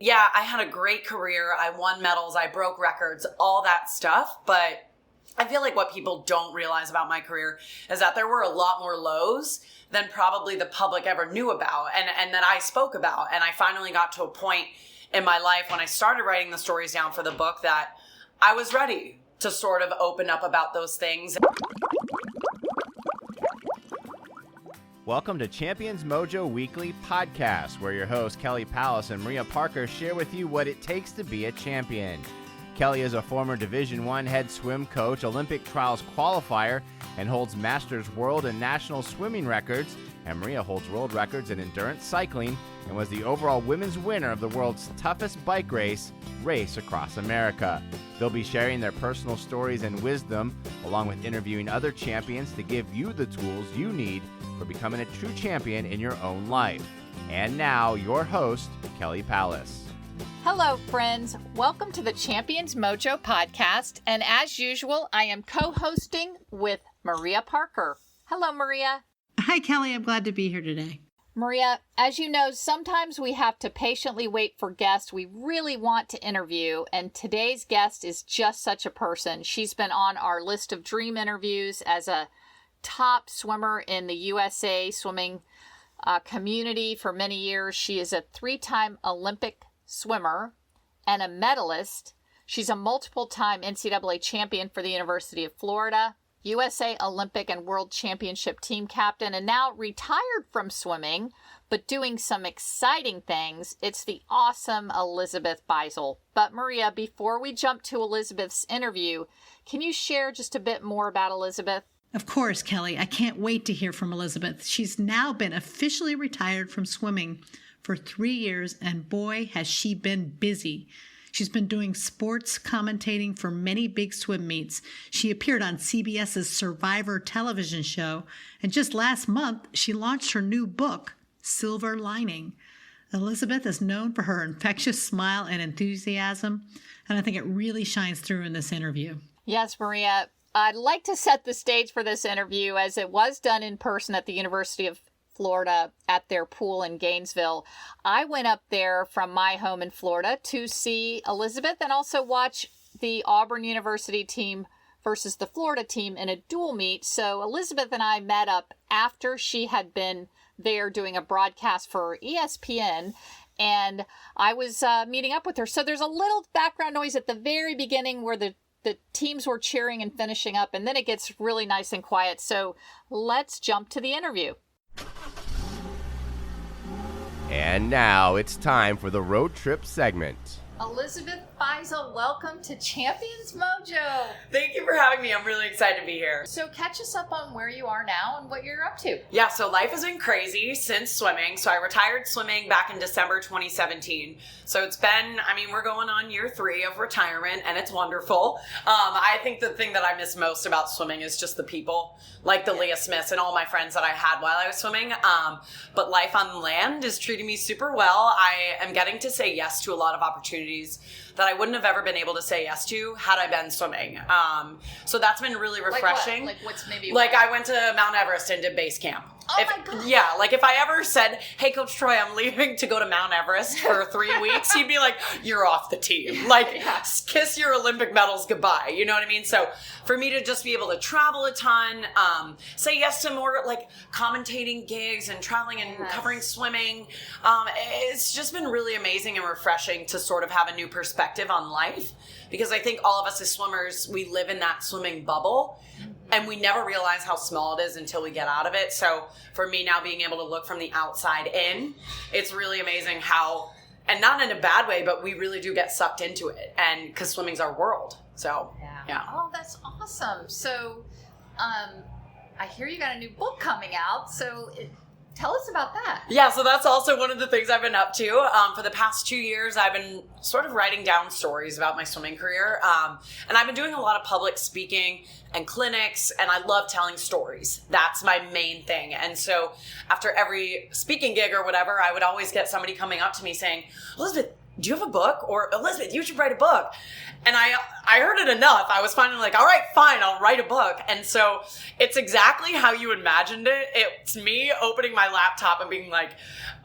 yeah, I had a great career. I won medals. I broke records, all that stuff. But I feel like what people don't realize about my career is that there were a lot more lows than probably the public ever knew about and that I spoke about. And I finally got to a point in my life when I started writing the stories down for the book that I was ready to sort of open up about those things. Welcome to Champions Mojo Weekly Podcast, where your hosts Kelly Pallas and Maria Parker share with you what it takes to be a champion. Kelly is a former Division I head swim coach, Olympic trials qualifier, and holds Masters World and National swimming records. And Maria holds world records in endurance cycling and was the overall women's winner of the world's toughest bike race, Race Across America. They'll be sharing their personal stories and wisdom, along with interviewing other champions to give you the tools you need for becoming a true champion in your own life. And now, your host, Kelly Pallas. Hello, friends. Welcome to the Champions Mojo podcast. And as usual, I am co-hosting with Maria Parker. Hello, Maria. Hi, Kelly. I'm glad to be here today. Maria, as you know, sometimes we have to patiently wait for guests we really want to interview, and today's guest is just such a person. She's been on our list of dream interviews as a top swimmer in the USA swimming community for many years. She is a three-time Olympic swimmer and a medalist. She's a multiple-time NCAA champion for the University of Florida, USA Olympic and World Championship team captain, and now retired from swimming, but doing some exciting things. It's the awesome Elizabeth Beisel. But Maria, before we jump to Elizabeth's interview, can you share just a bit more about Elizabeth? Of course, Kelly. I can't wait to hear from Elizabeth. She's now been officially retired from swimming for 3 years, and boy, has she been busy. She's been doing sports commentating for many big swim meets. She appeared on CBS's Survivor television show, and just last month, she launched her new book, Silver Lining. Elizabeth is known for her infectious smile and enthusiasm, and I think it really shines through in this interview. Yes, Maria. I'd like to set the stage for this interview as it was done in person at the University of Florida at their pool in Gainesville. I went up there from my home in Florida to see Elizabeth and also watch the Auburn University team versus the Florida team in a dual meet. So Elizabeth and I met up after she had been there doing a broadcast for ESPN, and I was meeting up with her. So there's a little background noise at the very beginning where the teams were cheering and finishing up, and then it gets really nice and quiet. So let's jump to the interview. And now it's time for the road trip segment. Elizabeth Beisel, welcome to Champions Mojo. Thank you for having me. I'm really excited to be here. So catch us up on where you are now and what you're up to. Yeah, so life has been crazy since swimming. So I retired swimming back in December 2017. So it's been, we're going on year 3 of retirement, and it's wonderful. I think the thing that I miss most about swimming is just the people, like the Leah Smiths and all my friends that I had while I was swimming. But life on land is treating me super well. I am getting to say yes to a lot of opportunities that I wouldn't have ever been able to say yes to had I been swimming. So that's been really refreshing. Like what's maybe... I went to Mount Everest and did base camp. Oh my God. Yeah, if I ever said, hey, Coach Troy, I'm leaving to go to Mount Everest for 3 weeks, he'd be like, you're off the team. Kiss your Olympic medals goodbye. You know what I mean? So for me to just be able to travel a ton, say yes to more commentating gigs and traveling and covering swimming, it's just been really amazing and refreshing to sort of have a new perspective on life. Because I think all of us as swimmers, we live in that swimming bubble. And we never realize how small it is until we get out of it. So for me now being able to look from the outside in, it's really amazing how, and not in a bad way, but we really do get sucked into it. And because swimming's our world. So, yeah. Oh, that's awesome. So I hear you got a new book coming out. So tell us about that. Yeah, so that's also one of the things I've been up to. For the past 2 years, I've been sort of writing down stories about my swimming career. And I've been doing a lot of public speaking and clinics, and I love telling stories. That's my main thing. And so after every speaking gig or whatever, I would always get somebody coming up to me saying, Elizabeth, do you have a book? Or Elizabeth, you should write a book. And I heard it enough. I was finally like, all right, fine, I'll write a book. And so it's exactly how you imagined it. It's me opening my laptop and being like,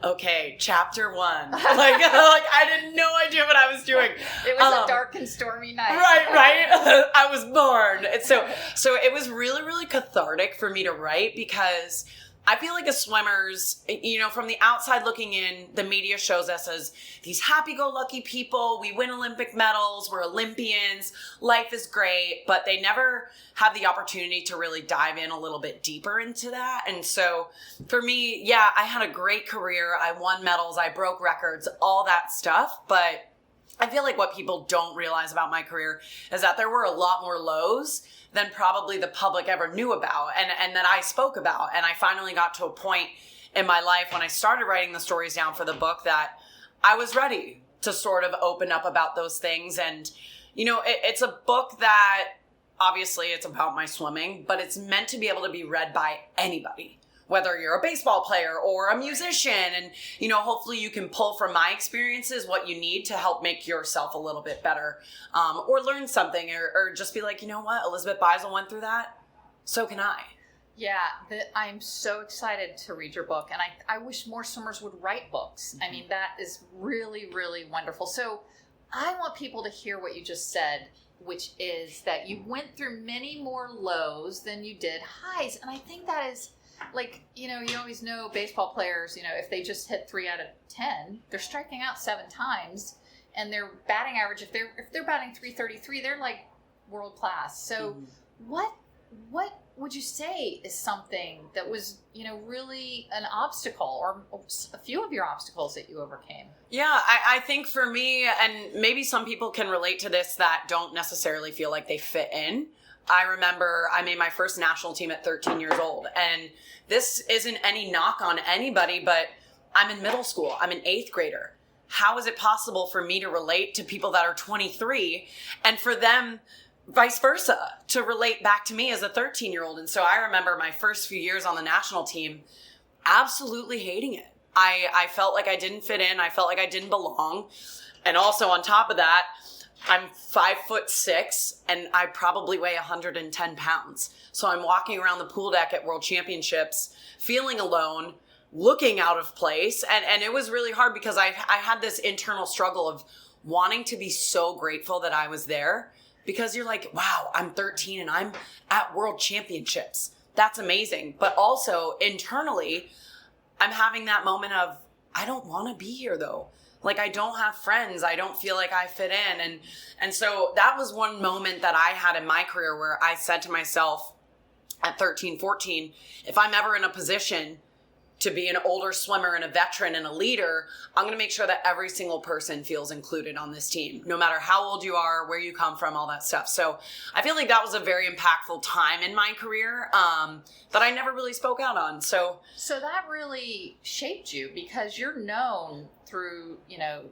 okay, chapter 1. like I had no idea what I was doing. It was a dark and stormy night. Right. I was born. And so it was really, really cathartic for me to write, because I feel like as swimmers, from the outside looking in, the media shows us as these happy-go-lucky people. We win Olympic medals. We're Olympians. Life is great. But they never have the opportunity to really dive in a little bit deeper into that. And so for me, yeah, I had a great career. I won medals. I broke records, all that stuff. But I feel like what people don't realize about my career is that there were a lot more lows than probably the public ever knew about and that I spoke about. And I finally got to a point in my life when I started writing the stories down for the book that I was ready to sort of open up about those things. And, it's a book that obviously it's about my swimming, but it's meant to be able to be read by anybody, whether you're a baseball player or a musician. And, hopefully you can pull from my experiences what you need to help make yourself a little bit better, or learn something, or just be like, you know what, Elizabeth Beisel went through that, so can I. Yeah, I'm so excited to read your book, and I wish more swimmers would write books. I mean, that is really, really wonderful. So I want people to hear what you just said, which is that you went through many more lows than you did highs. And I think that is, like, you always know baseball players, if they just hit 3 out of 10, they're striking out 7 times, and their batting average, if they're batting .333, they're like world class. So what would you say is something that was, really an obstacle, or a few of your obstacles that you overcame? Yeah, I think for me, and maybe some people can relate to this that don't necessarily feel like they fit in. I remember I made my first national team at 13 years old, and this isn't any knock on anybody, but I'm in middle school. I'm an 8th grader. How is it possible for me to relate to people that are 23, and for them, vice versa, to relate back to me as a 13-year-old? And so I remember my first few years on the national team absolutely hating it. I felt like I didn't fit in. I felt like I didn't belong. And also on top of that, I'm 5'6", and I probably weigh 110 pounds. So I'm walking around the pool deck at World Championships, feeling alone, looking out of place. And it was really hard, because I had this internal struggle of wanting to be so grateful that I was there, because you're like, wow, I'm 13 and I'm at World Championships. That's amazing. But also internally, I'm having that moment of, I don't want to be here though. Like, I don't have friends. I don't feel like I fit in. And so that was one moment that I had in my career where I said to myself at 13, 14, if I'm ever in a position to be an older swimmer and a veteran and a leader, I'm going to make sure that every single person feels included on this team, no matter how old you are, where you come from, all that stuff. So I feel like that was a very impactful time in my career that I never really spoke out on. So that really shaped you, because you're known through,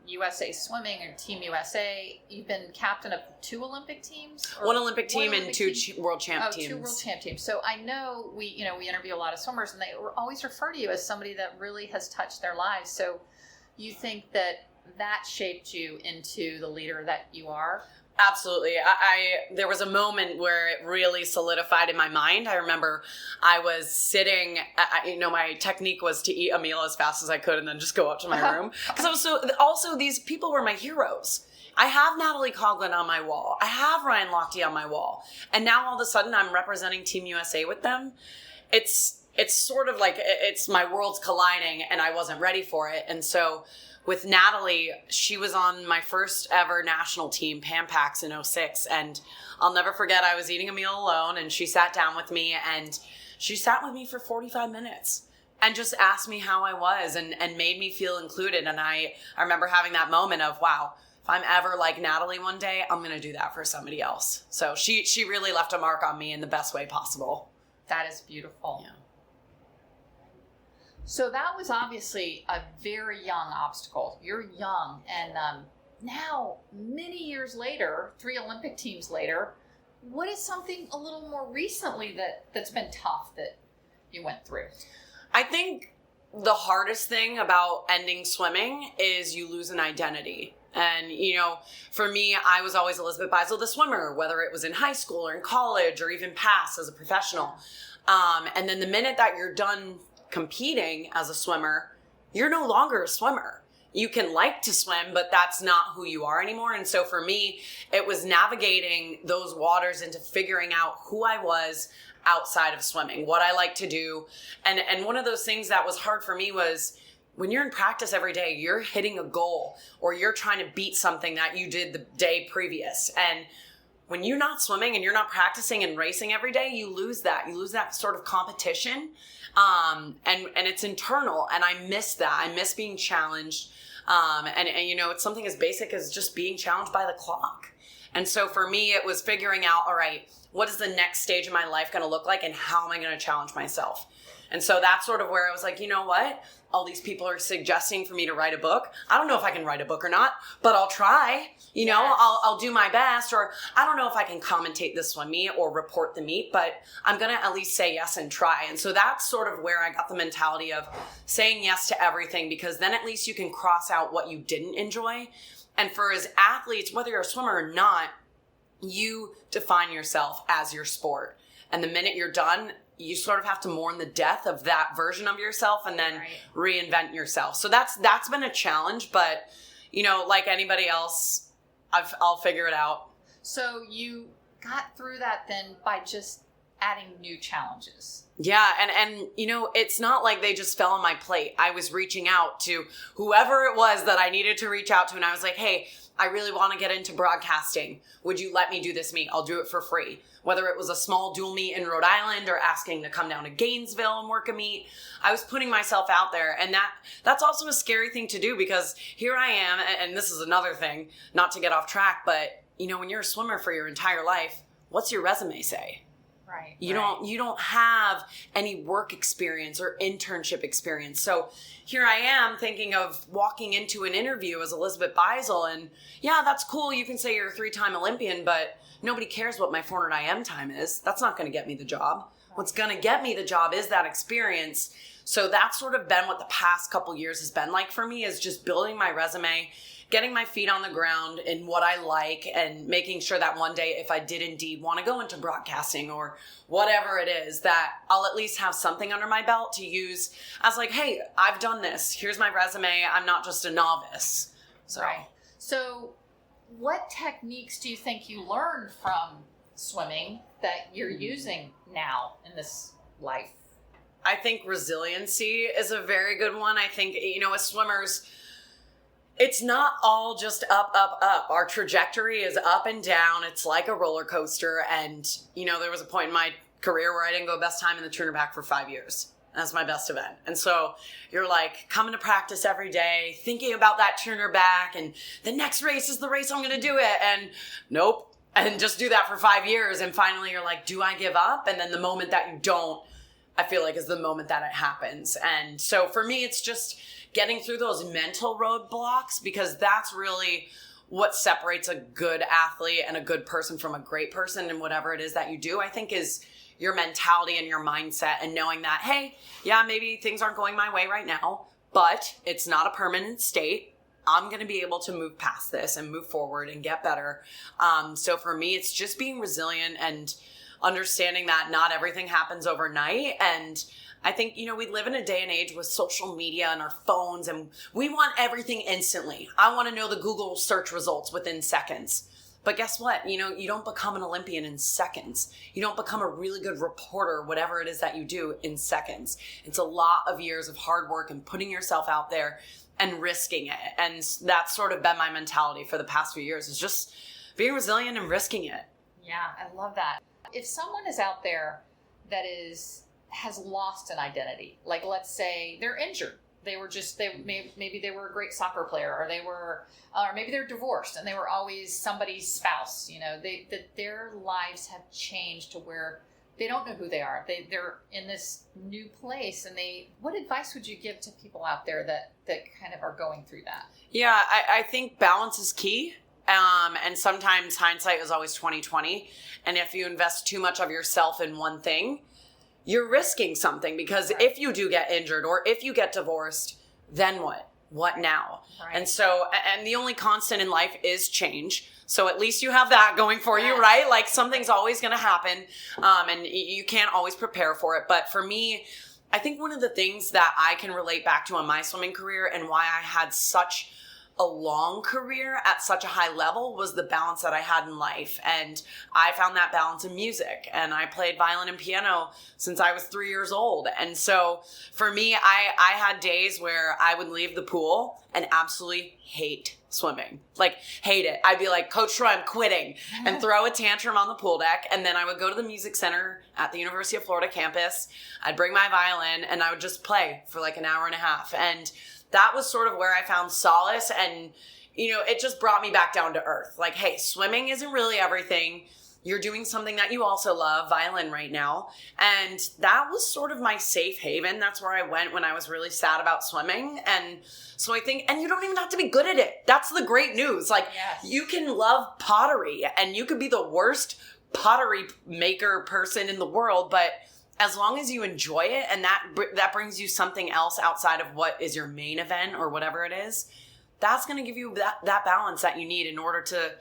USA Swimming or Team USA. You've been captain of 2 Olympic teams? One Olympic team and 2 world champ teams. 2 world champ teams. So I know we interview a lot of swimmers, and they always refer to you as somebody that really has touched their lives. So you think that shaped you into the leader that you are? Absolutely. There was a moment where it really solidified in my mind. I remember I was sitting, my technique was to eat a meal as fast as I could and then just go up to my room. Because also these people were my heroes. I have Natalie Coughlin on my wall. I have Ryan Lochte on my wall. And now all of a sudden I'm representing Team USA with them. It's sort of like it's my worlds colliding, and I wasn't ready for it. And so with Natalie, she was on my first ever national team, Pan Pacs in 2006. And I'll never forget, I was eating a meal alone, and she sat down with me, and she sat with me for 45 minutes and just asked me how I was and made me feel included. And I remember having that moment of, wow, if I'm ever like Natalie one day, I'm going to do that for somebody else. So she really left a mark on me in the best way possible. That is beautiful. Yeah. So that was obviously a very young obstacle. You're young. And now, many years later, 3 Olympic teams later, what is something a little more recently that's been tough that you went through? I think the hardest thing about ending swimming is you lose an identity. And, for me, I was always Elizabeth Beisel, the swimmer, whether it was in high school or in college or even past as a professional. And then the minute that you're done competing as a swimmer, you're no longer a swimmer. You can like to swim, but that's not who you are anymore. And so for me, it was navigating those waters into figuring out who I was outside of swimming, what I like to do. And one of those things that was hard for me was when you're in practice every day, you're hitting a goal or you're trying to beat something that you did the day previous. And when you're not swimming and you're not practicing and racing every day, you lose that. You lose that sort of competition. And it's internal. And I miss that. I miss being challenged. And it's something as basic as just being challenged by the clock. And so for me, it was figuring out, all right, what is the next stage of my life going to look like and how am I going to challenge myself? And so that's sort of where I was like, you know what? All these people are suggesting for me to write a book. I don't know if I can write a book or not, but I'll try. I'll do my best. Or I don't know if I can commentate the swim meet or report the meet, but I'm going to at least say yes and try. And so that's sort of where I got the mentality of saying yes to everything, because then at least you can cross out what you didn't enjoy. And for as athletes, whether you're a swimmer or not, you define yourself as your sport. And the minute you're done, you sort of have to mourn the death of that version of yourself and then reinvent yourself. So that's been a challenge, but like anybody else, I'll figure it out. So you got through that then by just adding new challenges. Yeah. And it's not like they just fell on my plate. I was reaching out to whoever it was that I needed to reach out to. And I was like, hey, I really want to get into broadcasting. Would you let me do this meet? I'll do it for free. Whether it was a small dual meet in Rhode Island or asking to come down to Gainesville and work a meet, I was putting myself out there. And that's also a scary thing to do, because here I am, and this is another thing, not to get off track, but when you're a swimmer for your entire life, what's your resume say? Right. You don't have any work experience or internship experience. So here I am thinking of walking into an interview as Elizabeth Beisel, and yeah, that's cool. You can say you're a 3-time Olympian, but nobody cares what my 400 IM time is. That's not going to get me the job. Right. What's going to get me the job is that experience. So that's sort of been what the past couple years has been like for me, is just building my resume, getting my feet on the ground in what I like, and making sure that one day, if I did indeed want to go into broadcasting or whatever it is, that I'll at least have something under my belt to use as like, hey, I've done this. Here's my resume. I'm not just a novice. So, right. So what techniques do you think you learned from swimming that you're using now in this life? I think resiliency is a very good one. I think, as swimmers, it's not all just up, up, up. Our trajectory is up and down. It's like a roller coaster. And, there was a point in my career where I didn't go best time in the turner back for 5 years. That's my best event. And so you're like coming to practice every day, thinking about that turner back, and the next race is the race I'm going to do it. And nope. And just do that for 5 years. And finally you're like, do I give up? And then the moment that you don't, I feel like is the moment that it happens. And so for me, it's just getting through those mental roadblocks, because that's really what separates a good athlete and a good person from a great person in whatever it is that you do, I think, is your mentality and your mindset, and knowing that, hey, yeah, maybe things aren't going my way right now, but it's not a permanent state. I'm going to be able to move past this and move forward and get better. So for me, it's just being resilient and understanding that not everything happens overnight. And I think, we live in a day and age with social media and our phones, and we want everything instantly. I want to know the Google search results within seconds. But guess what? You don't become an Olympian in seconds. You don't become a really good reporter, whatever it is that you do, in seconds. It's a lot of years of hard work and putting yourself out there and risking it. And that's sort of been my mentality for the past few years, is just being resilient and risking it. Yeah, I love that. If someone is out there that has lost an identity, like let's say they're injured, maybe they were a great soccer player, or or maybe they're divorced and they were always somebody's spouse, that their lives have changed to where they don't know who they are. They're in this new place, and what advice would you give to people out there that kind of are going through that? Yeah, I think balance is key. And sometimes hindsight is always 20/20. And if you invest too much of yourself in one thing, you're risking something, because if you do get injured or if you get divorced, then what? what now? Right. And so, and the only constant in life is change. So at least you have that going for you, right? Like something's always going to happen. And you can't always prepare for it. But for me, I think one of the things that I can relate back to on my swimming career and why I had such a long career at such a high level was the balance that I had in life. And I found that balance in music. And I played violin and piano since I was 3 years old. And so for me, I had days where I would leave the pool and absolutely hate swimming. Like, hate it. I'd be like, Coach Troy, I'm quitting, and throw a tantrum on the pool deck. And then I would go to the music center at the University of Florida campus. I'd bring my violin and I would just play for like an hour and a half. And that was sort of where I found solace, and, you know, it just brought me back down to earth. Like, hey, swimming isn't really everything. You're doing something that you also love, violin right now. And that was sort of my safe haven. That's where I went when I was really sad about swimming. And so I think, and you don't even have to be good at it. That's the great news. Like, you can love pottery and you could be the worst pottery maker person in the world, but as long as you enjoy it and that brings you something else outside of what is your main event or whatever it is, that's going to give you that balance that you need in order to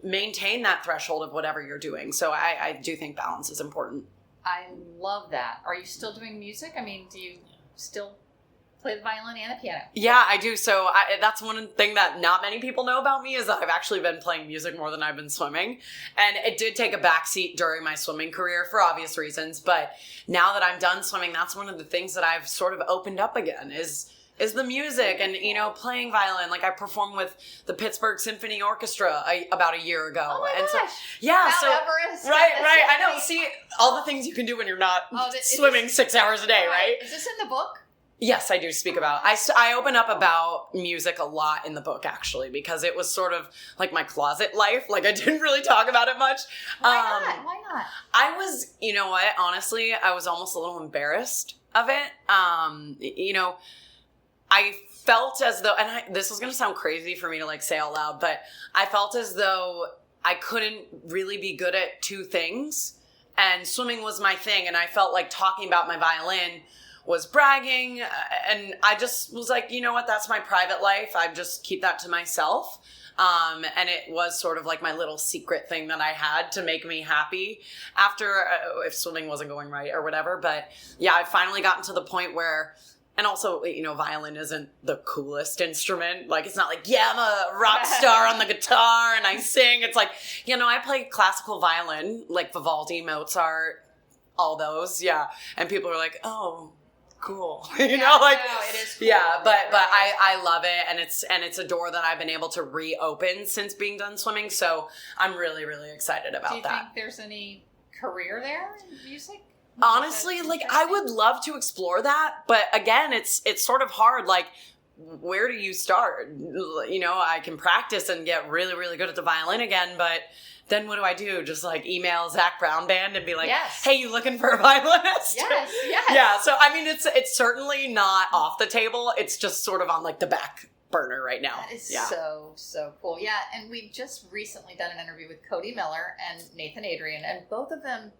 maintain that threshold of whatever you're doing. So I do think balance is important. I love that. Are you still doing music? I mean, do you still play the violin and the piano? Yeah, I do. So that's one thing that not many people know about me is that I've actually been playing music more than I've been swimming. And it did take a backseat during my swimming career for obvious reasons. But now that I'm done swimming, that's one of the things that I've sort of opened up again is the music and, you know, playing violin. Like I performed with the Pittsburgh Symphony Orchestra about a year ago. Oh my and gosh. So, yeah. Mount so Everest, right. I know. See all the things you can do when you're not swimming 6 hours a day, right? Is this in the book? Yes, I do speak about. I open up about music a lot in the book, actually, because it was sort of like my closet life. Like I didn't really talk about it much. Why not? I was, you know what? Honestly, I was almost a little embarrassed of it. You know, I felt as though, and this is going to sound crazy for me to like say out loud, but I felt as though I couldn't really be good at two things, and swimming was my thing, and I felt like talking about my violin was bragging, and I just was like, you know what, that's my private life. I just keep that to myself. And it was sort of like my little secret thing that I had to make me happy after, if swimming wasn't going right or whatever. But yeah, I finally gotten to the point where, and also, you know, violin isn't the coolest instrument. Like, it's not like, yeah, I'm a rock star on the guitar and I sing. It's like, you know, I play classical violin, like Vivaldi, Mozart, all those. Yeah. And people are like, oh, cool. You know, like, no, it is cool. Yeah, but I love it, and it's a door that I've been able to reopen since being done swimming. So I'm really, really excited about that. Do you think there's any career there in music? Honestly, like I would love to explore that, but again, it's sort of hard. Like, where do you start? You know, I can practice and get really, really good at the violin again, but then what do I do? Just like email Zach Brown Band and be like, hey, you looking for a violinist? Yes. Yeah. So, I mean, it's certainly not off the table. It's just sort of on like the back burner right now. That is so cool. Yeah. And we just recently done an interview with Cody Miller and Nathan Adrian, and both of them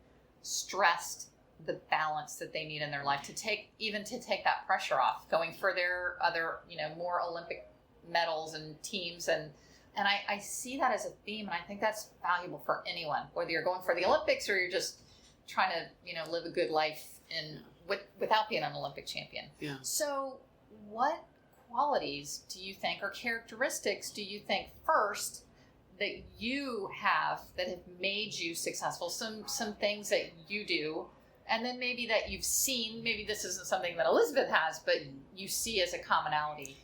stressed the balance that they need in their life to take that pressure off going for their other, you know, more Olympic medals and teams. And I see that as a theme, and I think that's valuable for anyone, whether you're going for the Olympics or you're just trying to, you know, live a good life without being an Olympic champion. Yeah. So what qualities do you think, or characteristics do you think first that you have that have made you successful? Some things that you do, and then maybe that you've seen, maybe this isn't something that Elizabeth has, but you see as a commonality.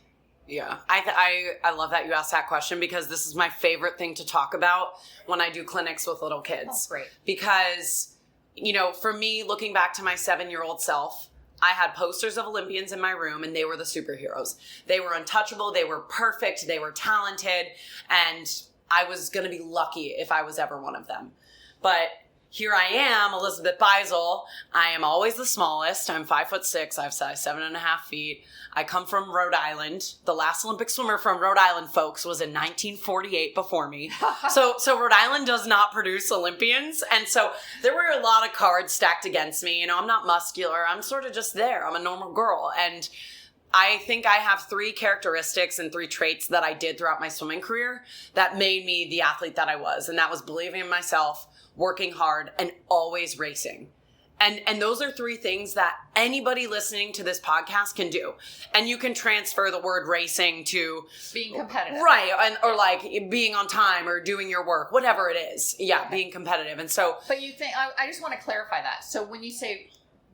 Yeah, I love that you asked that question, because this is my favorite thing to talk about when I do clinics with little kids. Oh, great. Because, you know, for me, looking back to my 7-year-old self, I had posters of Olympians in my room, and they were the superheroes. They were untouchable. They were perfect. They were talented. And I was going to be lucky if I was ever one of them. But here I am, Elizabeth Beisel. I am always the smallest. I'm 5'6". I have size 7.5 feet. I come from Rhode Island. The last Olympic swimmer from Rhode Island, folks, was in 1948 before me. So Rhode Island does not produce Olympians. And so there were a lot of cards stacked against me. You know, I'm not muscular. I'm sort of just there. I'm a normal girl. And I think I have 3 characteristics and 3 traits that I did throughout my swimming career that made me the athlete that I was. And that was believing in myself, working hard, and always racing. And those are 3 things that anybody listening to this podcast can do. And you can transfer the word racing to being competitive. Right. Or like being on time or doing your work, whatever it is. Yeah, okay. Being competitive. And so. But you think, I just want to clarify that. So when you say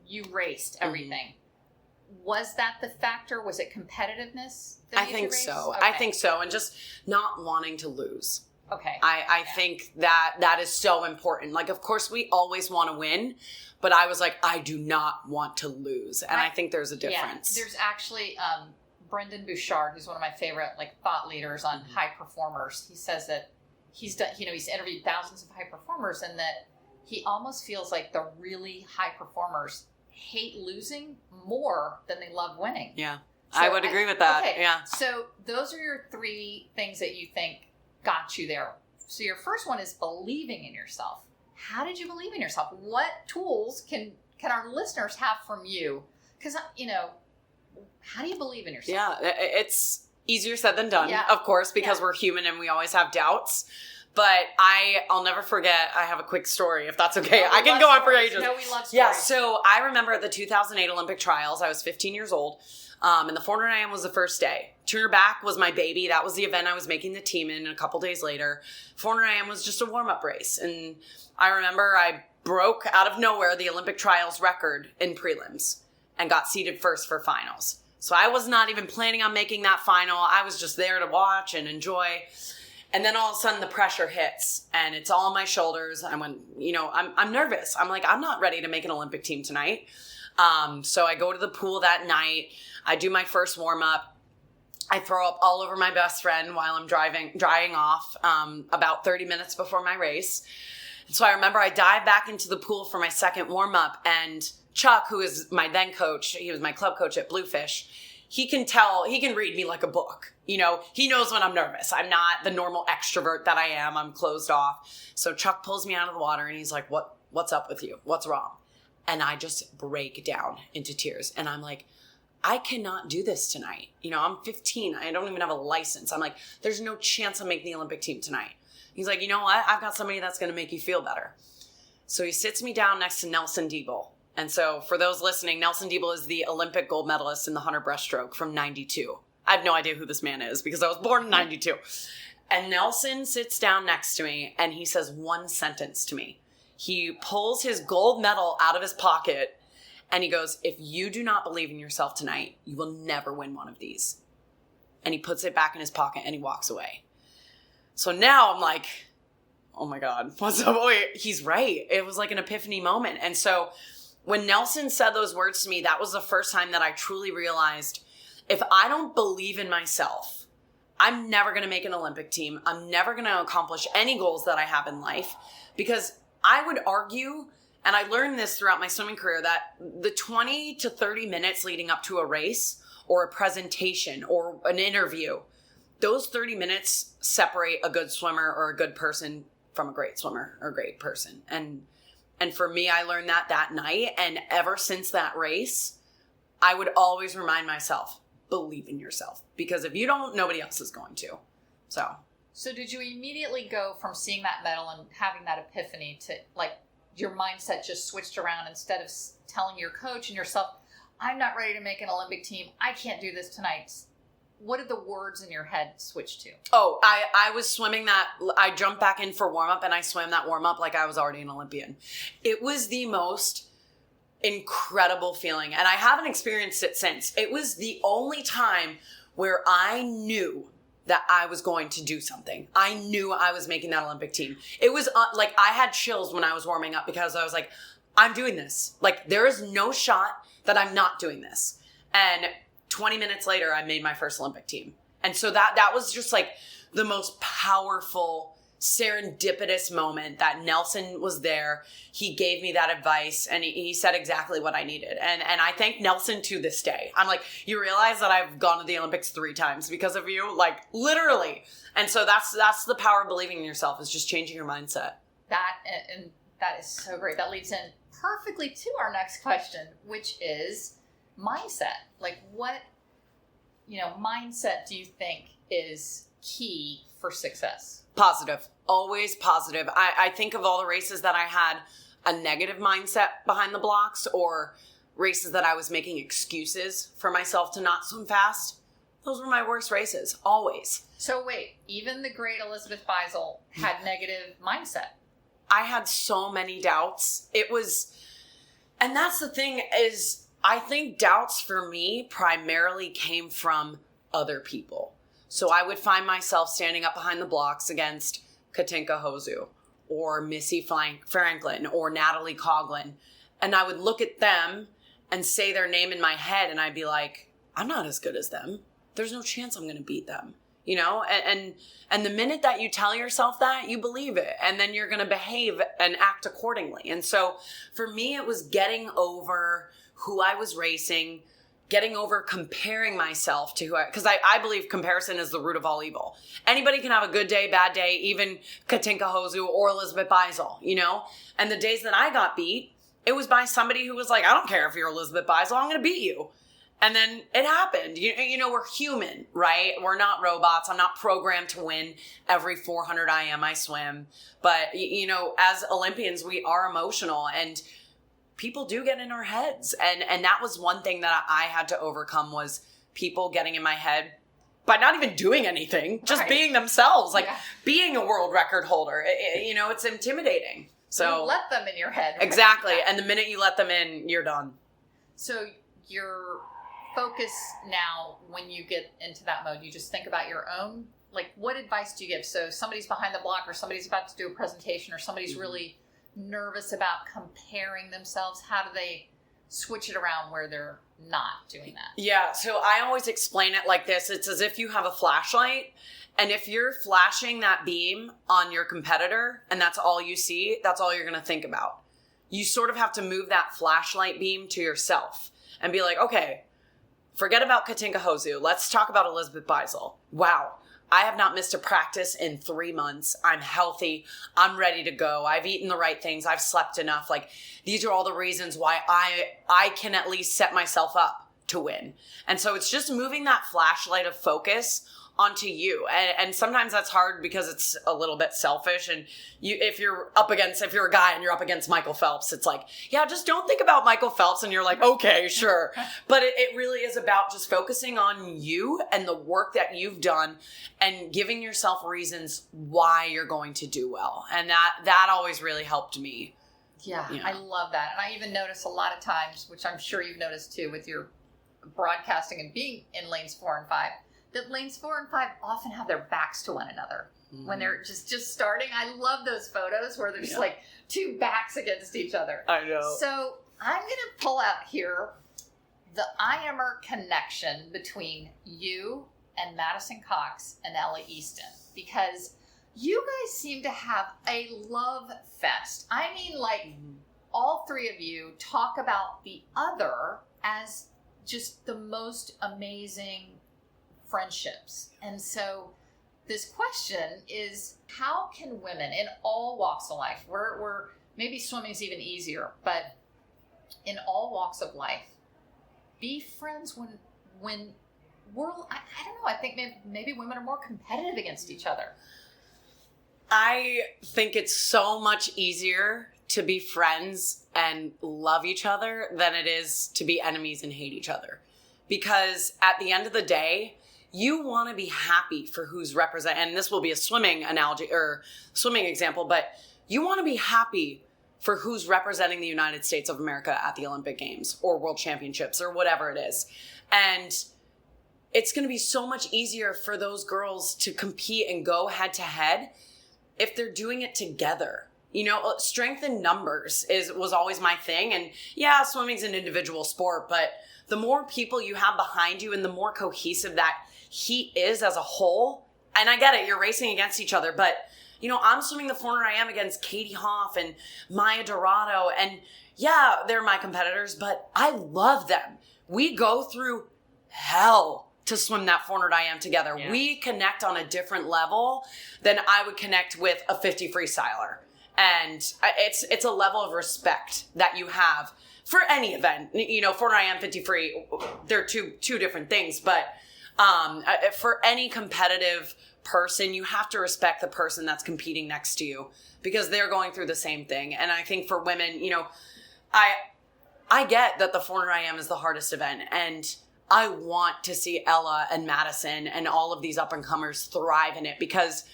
you raced everything, was that the factor? Was it competitiveness? I think so. Okay. I think so. And just not wanting to lose. Okay. I think that is so important. Like, of course, we always want to win, but I was like, I do not want to lose. And I think there's a difference. Yeah, there's actually Brendan Bouchard, who's one of my favorite thought leaders on high performers. He says that he's done, he's interviewed thousands of high performers, and that he almost feels like the really high performers hate losing more than they love winning. Yeah, so I would agree with that. Okay, yeah. So those are your 3 things that you think got you there. So your first one is believing in yourself. How did you believe in yourself? What tools can our listeners have from you? Because, how do you believe in yourself? Yeah, it's easier said than done, of course, because we're human and we always have doubts. But I'll never forget, I have a quick story, if that's okay. I can go on for ages. No, we love stories. Yeah, so I remember at the 2008 Olympic trials, I was 15 years old, and the 400 IM was the first day. 200 back was my baby. That was the event I was making the team in a couple days later. 400 IM was just a warm-up race. And I remember I broke out of nowhere the Olympic trials record in prelims and got seeded first for finals. So I was not even planning on making that final. I was just there to watch and enjoy. And then all of a sudden the pressure hits and it's all on my shoulders. I went, I'm nervous. I'm like, I'm not ready to make an Olympic team tonight. So I go to the pool that night. I do my first warm up. I throw up all over my best friend while I'm drying off, about 30 minutes before my race. And so I remember I dive back into the pool for my second warm up, and Chuck, who is my then coach, he was my club coach at Bluefish. He can read me like a book. He knows when I'm nervous. I'm not the normal extrovert that I am. I'm closed off. So Chuck pulls me out of the water and he's like, what's up with you? What's wrong? And I just break down into tears. And I'm like, I cannot do this tonight. I'm 15. I don't even have a license. I'm like, there's no chance I'm making the Olympic team tonight. He's like, you know what? I've got somebody that's going to make you feel better. So he sits me down next to Nelson Diebel. And so for those listening, Nelson Diebel is the Olympic gold medalist in the 100 breaststroke from 92. I have no idea who this man is because I was born in 92. And Nelson sits down next to me and he says one sentence to me. He pulls his gold medal out of his pocket and he goes, if you do not believe in yourself tonight, you will never win one of these. And he puts it back in his pocket and he walks away. So now I'm like, oh my God, what's up? Wait, he's right. It was like an epiphany moment. And so when Nelson said those words to me, that was the first time that I truly realized if I don't believe in myself, I'm never going to make an Olympic team. I'm never going to accomplish any goals that I have in life, because I would argue, and I learned this throughout my swimming career, that the 20 to 30 minutes leading up to a race or a presentation or an interview, those 30 minutes separate a good swimmer or a good person from a great swimmer or a great person. And for me, I learned that night. And ever since that race, I would always remind myself, believe in yourself. Because if you don't, nobody else is going to. So did you immediately go from seeing that medal and having that epiphany to your mindset just switched around? Instead of telling your coach and yourself, I'm not ready to make an Olympic team, I can't do this tonight. What did the words in your head switch to? Oh, I was swimming that. I jumped back in for warm-up and I swam that warm-up like I was already an Olympian. It was the most incredible feeling. And I haven't experienced it since. It was the only time where I knew that I was going to do something. I knew I was making that Olympic team. It was like I had chills when I was warming up because I was like, I'm doing this. Like, there is no shot that I'm not doing this. And 20 minutes later, I made my first Olympic team. And so that was just like the most powerful, serendipitous moment that Nelson was there. He gave me that advice and he said exactly what I needed. And I thank Nelson to this day. I'm like, you realize that I've gone to the Olympics 3 times because of you? Like, literally. And so that's the power of believing in yourself, is just changing your mindset. That is so great. That leads in perfectly to our next question, which is mindset. Like, mindset do you think is key for success? Positive. Always positive. I think of all the races that I had a negative mindset behind the blocks, or races that I was making excuses for myself to not swim fast. Those were my worst races, always. So wait, even the great Elizabeth Beisel had negative mindset. I had so many doubts. And that's the thing is, I think doubts for me primarily came from other people. So I would find myself standing up behind the blocks against Katinka Hozu or Missy Franklin or Natalie Coughlin. And I would look at them and say their name in my head, and I'd be like, I'm not as good as them. There's no chance I'm going to beat them. And the minute that you tell yourself that, you believe it, and then you're going to behave and act accordingly. And so for me, it was getting over who I was racing, getting over comparing myself to because I believe comparison is the root of all evil. Anybody can have a good day, bad day, even Katinka Hozu or Elizabeth Beisel, And the days that I got beat, it was by somebody who was like, I don't care if you're Elizabeth Beisel, I'm going to beat you. And then it happened. We're human, right? We're not robots. I'm not programmed to win every 400 IM I swim. But, as Olympians, we are emotional, and people do get in our heads. And that was one thing that I had to overcome, was people getting in my head by not even doing anything, just being themselves, being a world record holder. It's intimidating. So you let them in your head. Right? Exactly. And the minute you let them in, you're done. So your focus now, when you get into that mode, you just think about your own, what advice do you give? So somebody's behind the block, or somebody's about to do a presentation, or somebody's really nervous about comparing themselves. How do they switch it around where they're not doing that? Yeah. So I always explain it like this. It's as if you have a flashlight, and if you're flashing that beam on your competitor and that's all you see, that's all you're going to think about. You sort of have to move that flashlight beam to yourself and be like, okay, forget about Katinka Hozu. Let's talk about Elizabeth Beisel. Wow. I have not missed a practice in 3 months. I'm healthy. I'm ready to go. I've eaten the right things. I've slept enough. These are all the reasons why I can at least set myself up to win. And so it's just moving that flashlight of focus onto you. And sometimes that's hard because it's a little bit selfish. And if you're a guy and you're up against Michael Phelps, it's like, yeah, just don't think about Michael Phelps. And you're like, okay, sure. But it really is about just focusing on you and the work that you've done and giving yourself reasons why you're going to do well. And that always really helped me. Yeah, I love that. And I even notice a lot of times, which I'm sure you've noticed too with your broadcasting and being in lanes 4 and 5, that lanes 4 and 5 often have their backs to one another when they're just starting. I love those photos where they're just two backs against each other. I know. So I'm going to pull out here the IMer connection between you and Madison Cox and Ella Easton, because you guys seem to have a love fest. I mean, all three of you talk about the other as just the most amazing friendships. And so this question is, how can women in all walks of life, we're maybe swimming's even easier, but in all walks of life, be friends when we're, I don't know, I think maybe women are more competitive against each other. I think it's so much easier to be friends and love each other than it is to be enemies and hate each other. Because at the end of the day, you want to be happy for who's representing, and this will be a swimming analogy or swimming example, but you want to be happy for who's representing the United States of America at the Olympic Games or World Championships or whatever it is. And it's going to be so much easier for those girls to compete and go head to head if they're doing it together. Strength in numbers was always my thing. And yeah, swimming's an individual sport, but the more people you have behind you and the more cohesive that heat is as a whole, and I get it, you're racing against each other, but I'm swimming the 400 IM against Katie Hoff and Maya Dorado, and yeah, they're my competitors, but I love them. We go through hell to swim that 400 IM together. Yeah. We connect on a different level than I would connect with a 50 freestyler. And it's a level of respect that you have for any event. 400 IM, 50 free, they're two different things, but For any competitive person, you have to respect the person that's competing next to you because they're going through the same thing. And I think for women, I get that the 400 IM is the hardest event, and I want to see Ella and Madison and all of these up and comers thrive in it because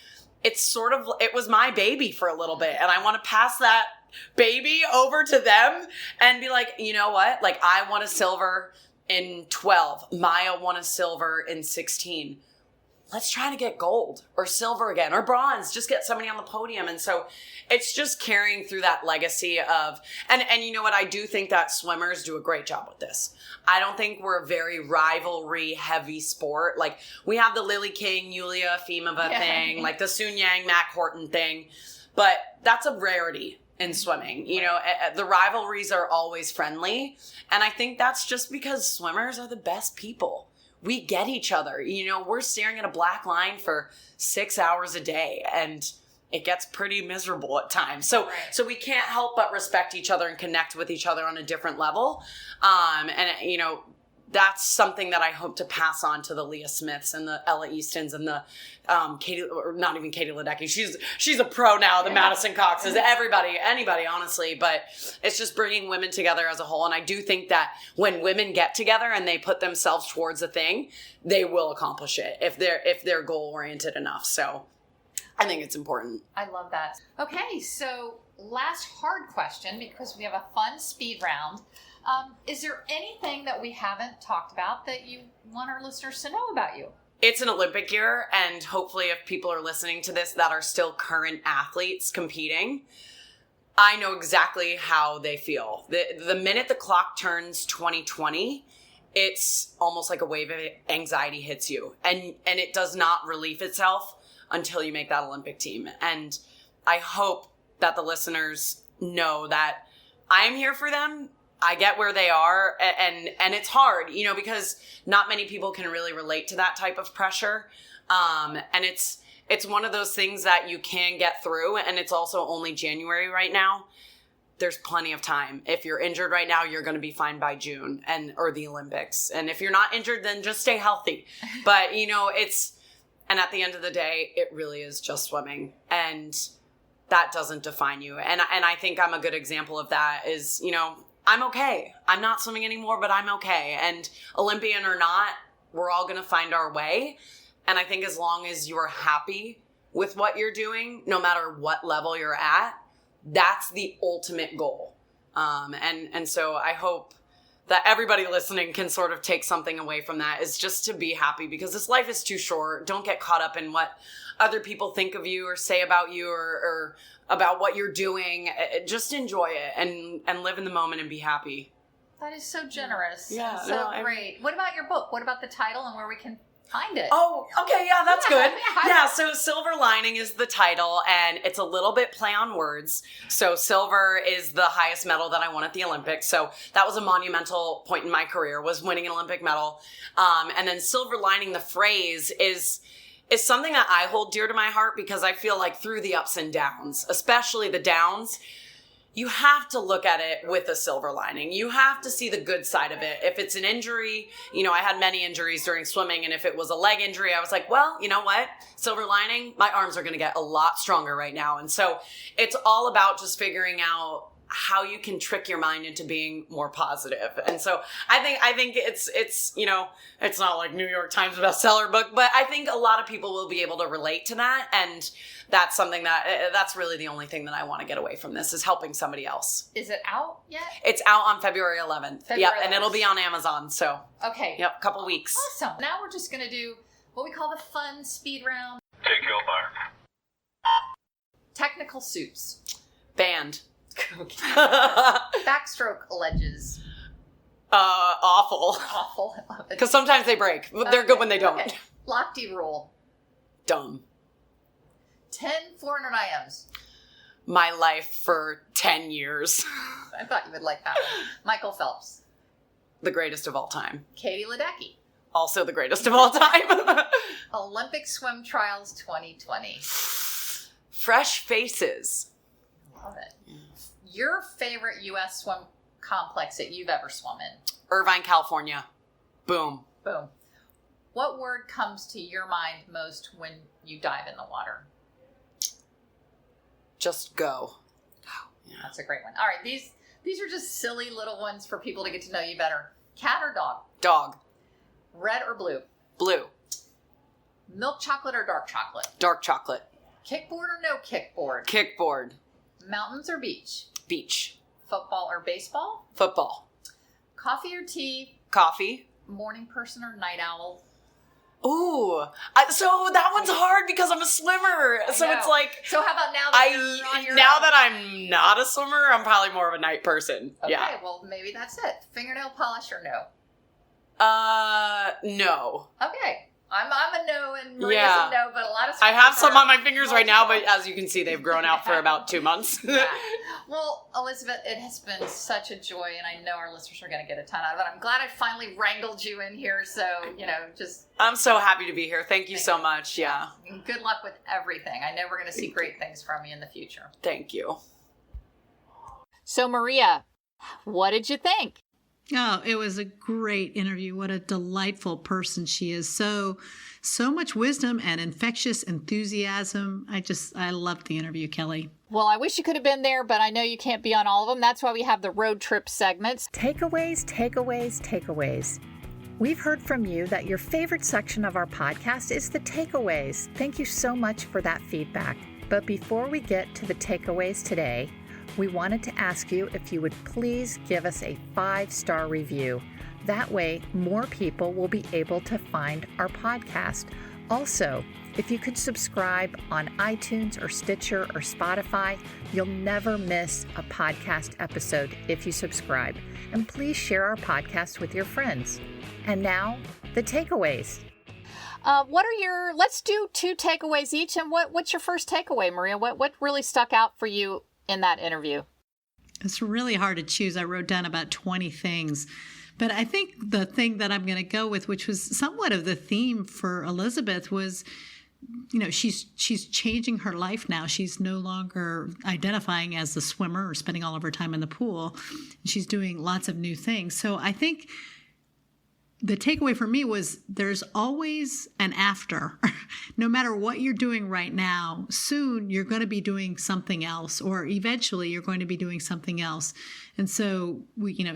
it was my baby for a little bit, and I want to pass that baby over to them and be like, you know what? Like, I won a silver in 12. Maya won a silver in 16. Let's try to get gold or silver again or bronze. Just get somebody on the podium. And so it's just carrying through that legacy of, and you know what? I do think that swimmers do a great job with this. I don't think we're a very rivalry heavy sport. Like, we have the Lily King, Yulia Efimova thing, like the Sun Yang, Mac Horton thing, but that's a rarity in swimming. The rivalries are always friendly. And I think that's just because swimmers are the best people. We get each other. We're staring at a black line for 6 hours a day, and it gets pretty miserable at times. So we can't help but respect each other and connect with each other on a different level. That's something that I hope to pass on to the Leah Smiths and the Ella Eastons and the Katie, or not even Katie Ledecky. She's a pro now. The Madison Coxes, anybody, honestly. But it's just bringing women together as a whole. And I do think that when women get together and they put themselves towards a thing, they will accomplish it if they're goal oriented enough. So I think it's important. I love that. Okay, so last hard question, because we have a fun speed round. Is there anything that we haven't talked about that you want our listeners to know about you? It's an Olympic year, and hopefully if people are listening to this that are still current athletes competing, I know exactly how they feel. The minute the clock turns 2020, it's almost like a wave of anxiety hits you, and it does not relieve itself until you make that Olympic team. And I hope that the listeners know that I'm here for them. I get where they are, and it's hard, because not many people can really relate to that type of pressure. And it's one of those things that you can get through, and it's also only January right now. There's plenty of time. If you're injured right now, you're going to be fine by June or the Olympics. And if you're not injured, then just stay healthy. But, and at the end of the day, it really is just swimming, and that doesn't define you. And I think I'm a good example of that is, I'm okay. I'm not swimming anymore, but I'm okay. And Olympian or not, we're all going to find our way. And I think as long as you're happy with what you're doing, no matter what level you're at, that's the ultimate goal. And so I hope that everybody listening can sort of take something away from that, is just to be happy, because this life is too short. Don't get caught up in what other people think of you or say about you or about what you're doing. Just enjoy it and live in the moment and be happy. That is so generous. Yeah. So great. What about your book? What about the title and where we can find it? Oh, okay. Yeah, that's good. Yeah. So Silver Lining is the title, and it's a little bit play on words. So silver is the highest medal that I won at the Olympics. So that was a monumental point in my career, was winning an Olympic medal. And then Silver Lining, the phrase is something that I hold dear to my heart, because I feel like through the ups and downs, especially the downs, you have to look at it with a silver lining. You have to see the good side of it. If it's an injury, I had many injuries during swimming, and if it was a leg injury, I was like, well, you know what? Silver lining, my arms are going to get a lot stronger right now. And so it's all about just figuring out how you can trick your mind into being more positive. And so I think it's it's not like New York Times bestseller book, but I think a lot of people will be able to relate to that. And that's something that's really the only thing that I want to get away from this, is helping somebody else. Is it out yet? It's out on February 11th. Yep. And it'll be on Amazon. So, okay. Yep. Couple weeks. Awesome. Now we're just going to do what we call the fun speed round. Take your mark. Technical suits. Banned. Backstroke alleges. Awful. Awful. Because sometimes they break. They're good when they don't. Okay. Lochte rule. Dumb. 10 400 IMs. My life for 10 years. I thought you would like that one. Michael Phelps. The greatest of all time. Katie Ledecky. Also the greatest of all time. Olympic Swim Trials 2020. Fresh faces. Love it. Your favorite U.S. swim complex that you've ever swum in? Irvine, California. Boom. Boom. What word comes to your mind most when you dive in the water? Just go. Yeah. That's a great one. All right, these are just silly little ones for people to get to know you better. Cat or dog? Dog. Red or blue? Blue. Milk chocolate or dark chocolate? Dark chocolate. Kickboard or no kickboard? Kickboard. Mountains or beach? Beach. Football or baseball? Football. Coffee or tea? Coffee. Morning person or night owl? Ooh. So that one's hard because I'm a swimmer. So it's like... So how about now that you're on your now own? that I'm not a swimmer, I'm probably more of a night person. Okay, Yeah. well, maybe that's it. Fingernail polish or no? No. Okay. I'm a no and Maria's Yeah. a no, but a lot of I have swimmers some are on my fingers right now, but multiple. as you can see, they've grown out for about 2 months. Yeah. Well, Elizabeth, it has been such a joy, and I know our listeners are going to get a ton out of it. I'm glad I finally wrangled you in here, so, just... I'm so happy to be here. Thank you so much. Yeah. And good luck with everything. I know we're going to see great things from you in the future. Thank you. So, Maria, what did you think? Oh, it was a great interview. What a delightful person she is. So much wisdom and infectious enthusiasm. I loved the interview, Kelly. Well, I wish you could have been there, but I know you can't be on all of them. That's why we have the road trip segments. Takeaways, takeaways, takeaways. We've heard from you that your favorite section of our podcast is the takeaways. Thank you so much for that feedback. But before we get to the takeaways today, we wanted to ask you if you would please give us a 5-star review. That way, more people will be able to find our podcast. Also, if you could subscribe on iTunes or Stitcher or Spotify, you'll never miss a podcast episode if you subscribe. And please share our podcast with your friends. And now, the takeaways. Let's do 2 takeaways each. And what's your first takeaway, Maria? What really stuck out for you in that interview? It's really hard to choose. I wrote down about 20 things. But I think the thing that I'm going to go with, which was somewhat of the theme for Elizabeth, was, she's changing her life now. She's no longer identifying as the swimmer or spending all of her time in the pool. She's doing lots of new things. So I think the takeaway for me was there's always an after. No matter what you're doing right now, soon you're going to be doing something else, or eventually you're going to be doing something else. And so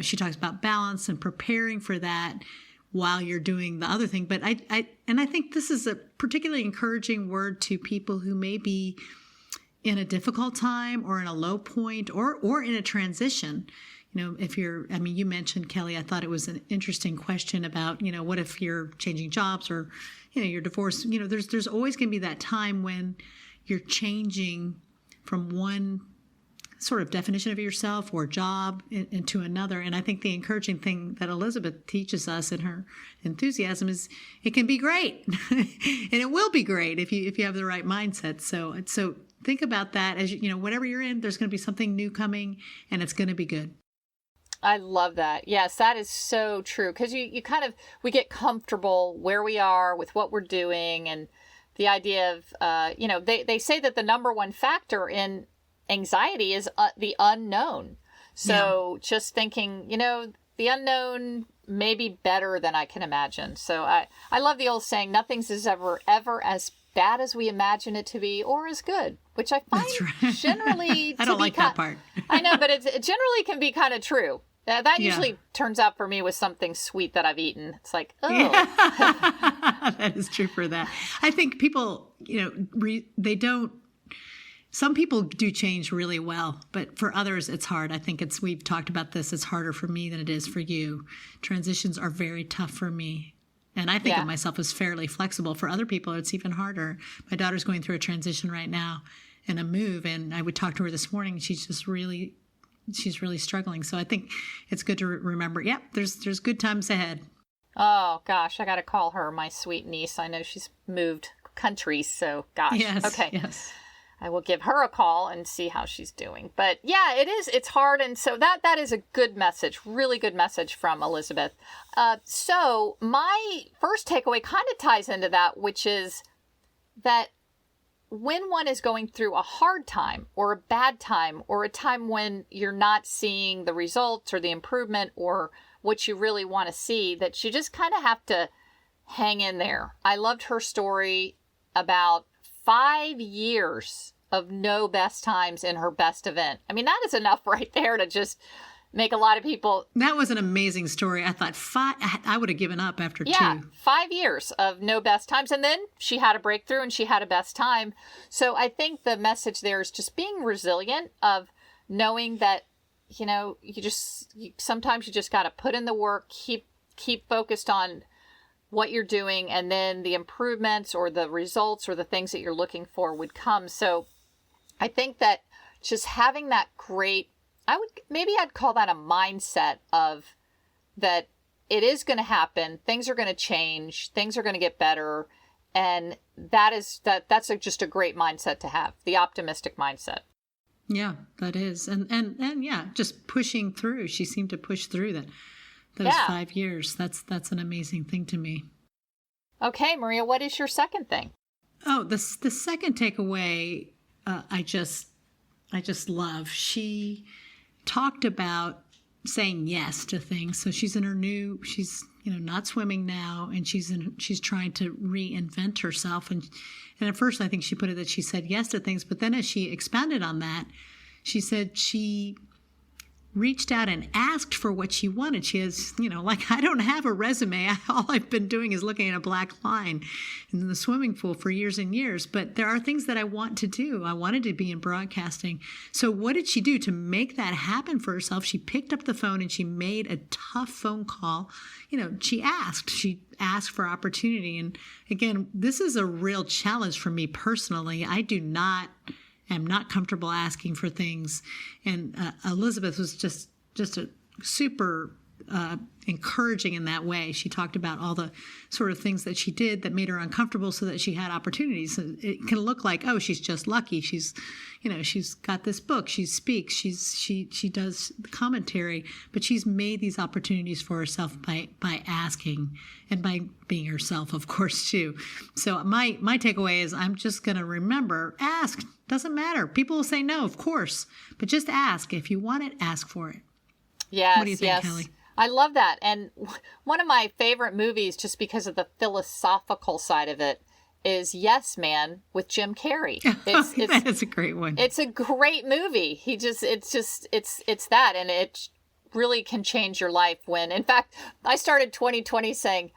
she talks about balance and preparing for that while you're doing the other thing. But I think this is a particularly encouraging word to people who may be in a difficult time or in a low point or in a transition. You mentioned, Kelly, I thought it was an interesting question about, what if you're changing jobs or, you're divorced. There's always going to be that time when you're changing from one sort of definition of yourself or job into another. And I think the encouraging thing that Elizabeth teaches us in her enthusiasm is it can be great. And it will be great if you have the right mindset. So think about that as, whatever you're in, there's going to be something new coming and it's going to be good. I love that. Yes, that is so true. Because we get comfortable where we are with what we're doing. And the idea of, they say that the number one factor in anxiety is the unknown. So just thinking, the unknown may be better than I can imagine. So I love the old saying, nothing's ever as bad as we imagine it to be or as good, which I find generally I don't like that part. I know, but it generally can be kind of true. That usually turns out for me with something sweet that I've eaten. It's like, oh. Yeah. That is true for that. I think people, some people do change really well, but for others, it's hard. I think we've talked about this, it's harder for me than it is for you. Transitions are very tough for me. And I think of myself as fairly flexible. For other people, it's even harder. My daughter's going through a transition right now and a move, and I would talk to her this morning. She's really struggling. So I think it's good to remember, there's good times ahead. Oh, gosh, I got to call her, my sweet niece. I know she's moved countries, so gosh. Yes, okay. Yes. I will give her a call and see how she's doing. But yeah, it's hard. And so that is a good message, really good message from Elizabeth. So my first takeaway kind of ties into that, which is that when one is going through a hard time or a bad time or a time when you're not seeing the results or the improvement or what you really want to see, that you just kind of have to hang in there. I loved her story about 5 years of no best times in her best event. I mean, that is enough right there to just make a lot of people. That was an amazing story. I thought I would have given up after 2. 5 years of no best times. And then she had a breakthrough and she had a best time. So I think the message there is just being resilient, of knowing that, sometimes you just got to put in the work, keep focused on what you're doing, and then the improvements or the results or the things that you're looking for would come. So I think that just having that I'd call that a mindset of that it is going to happen. Things are going to change. Things are going to get better. And that's just a great mindset to have, the optimistic mindset. Yeah, that is. And yeah, just pushing through. She seemed to push through those 5 years. That's an amazing thing to me. Okay, Maria, what is your second thing? Oh, the second takeaway, I just love. She talked about saying yes to things. So she's not swimming now, and she's trying to reinvent herself. And at first I think she put it that she said yes to things, but then as she expounded on that, she said she reached out and asked for what she wanted. She has, I don't have a resume. All I've been doing is looking at a black line in the swimming pool for years and years. But there are things that I want to do. I wanted to be in broadcasting. So what did she do to make that happen for herself? She picked up the phone and she made a tough phone call. She asked for opportunity. And again, this is a real challenge for me personally. I'm not comfortable asking for things. And Elizabeth was just a super encouraging in that way. She talked about all the sort of things that she did that made her uncomfortable so that she had opportunities. It can look like, oh, she's just lucky. She's got this book. She speaks. She does the commentary, but she's made these opportunities for herself by asking and by being herself, of course, too. So my takeaway is I'm just going to remember, ask. Doesn't matter. People will say no, of course, but just ask. If you want it, ask for it. Yes, what do you think, Kelly? I love that. And one of my favorite movies, just because of the philosophical side of it, is Yes Man with Jim Carrey. That's a great one. It's a great movie. It's that, and it really can change your life. In fact, I started 2020 saying,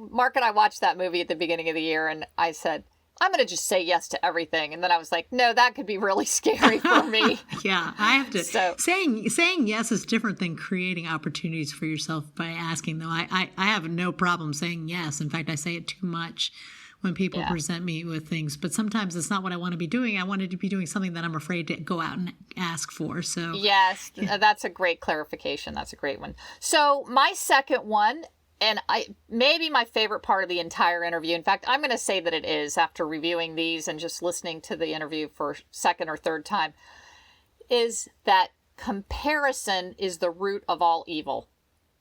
Mark and I watched that movie at the beginning of the year, and I said, I'm going to just say yes to everything. And then I was like, no, that could be really scary for me. Yeah, I have to. So, saying yes is different than creating opportunities for yourself by asking, though. I have no problem saying yes. In fact, I say it too much when people present me with things. But sometimes it's not what I want to be doing. I wanted to be doing something that I'm afraid to go out and ask for. So yes, that's a great clarification. That's a great one. So my second one, and maybe my favorite part of the entire interview. In fact, I'm going to say that it is, after reviewing these and just listening to the interview for second or third time, is that comparison is the root of all evil.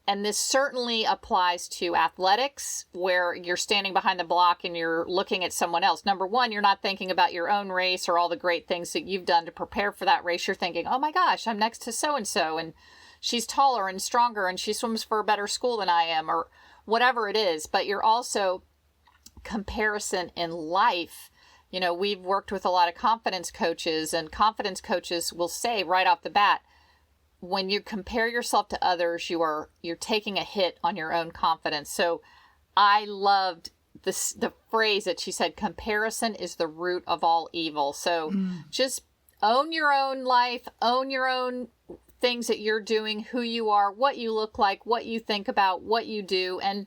And this certainly applies to athletics, where you're standing behind the block and you're looking at someone else. Number one, you're not thinking about your own race or all the great things that you've done to prepare for that race. You're thinking, oh my gosh, I'm next to so-and-so, and she's taller and stronger and she swims for a better school than I am, or whatever it is. But you're also comparison in life. We've worked with a lot of confidence coaches, and confidence coaches will say right off the bat, when you compare yourself to others, you're taking a hit on your own confidence. So I loved the phrase that she said, comparison is the root of all evil. So just own your own life, own your own things that you're doing, who you are, what you look like, what you think about, what you do. And,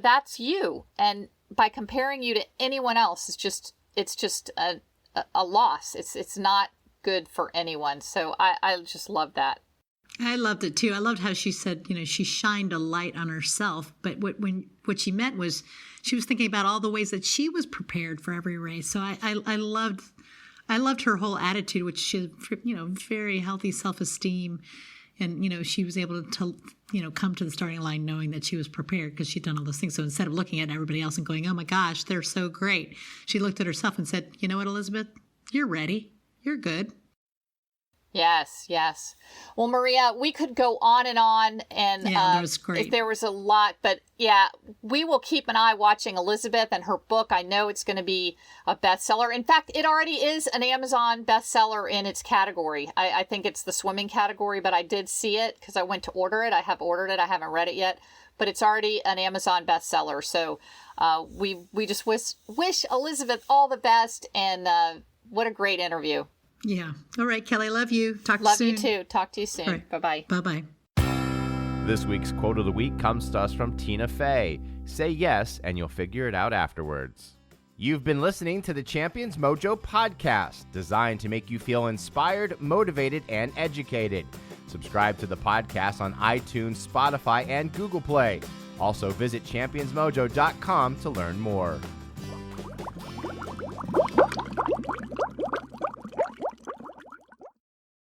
that's you. And by comparing you to anyone else, it's just a loss. It's not good for anyone. So I just love that. I loved it too. I loved how she said, she shined a light on herself. But what she meant was she was thinking about all the ways that she was prepared for every race. So I loved her whole attitude, which she had, very healthy self-esteem. And, she was able to come to the starting line knowing that she was prepared because she'd done all those things. So instead of looking at everybody else and going, oh my gosh, they're so great, she looked at herself and said, you know what, Elizabeth, you're ready. You're good. Yes, yes. Well, Maria, we could go on, and that was great. If there was a lot, but yeah, we will keep an eye watching Elizabeth and her book. I know it's going to be a bestseller. In fact, it already is an Amazon bestseller in its category. I think it's the swimming category, but I did see it because I went to order it. I have ordered it. I haven't read it yet, but it's already an Amazon bestseller. So we just wish Elizabeth all the best, and what a great interview. Yeah. All right, Kelly, love you. Talk to you Love soon. you too. Talk to you soon. Right. Bye-bye. Bye-bye. This week's quote of the week comes to us from Tina Fey. Say yes, and you'll figure it out afterwards. You've been listening to the Champions Mojo podcast, designed to make you feel inspired, motivated, and educated. Subscribe to the podcast on iTunes, Spotify, and Google Play. Also visit championsmojo.com to learn more.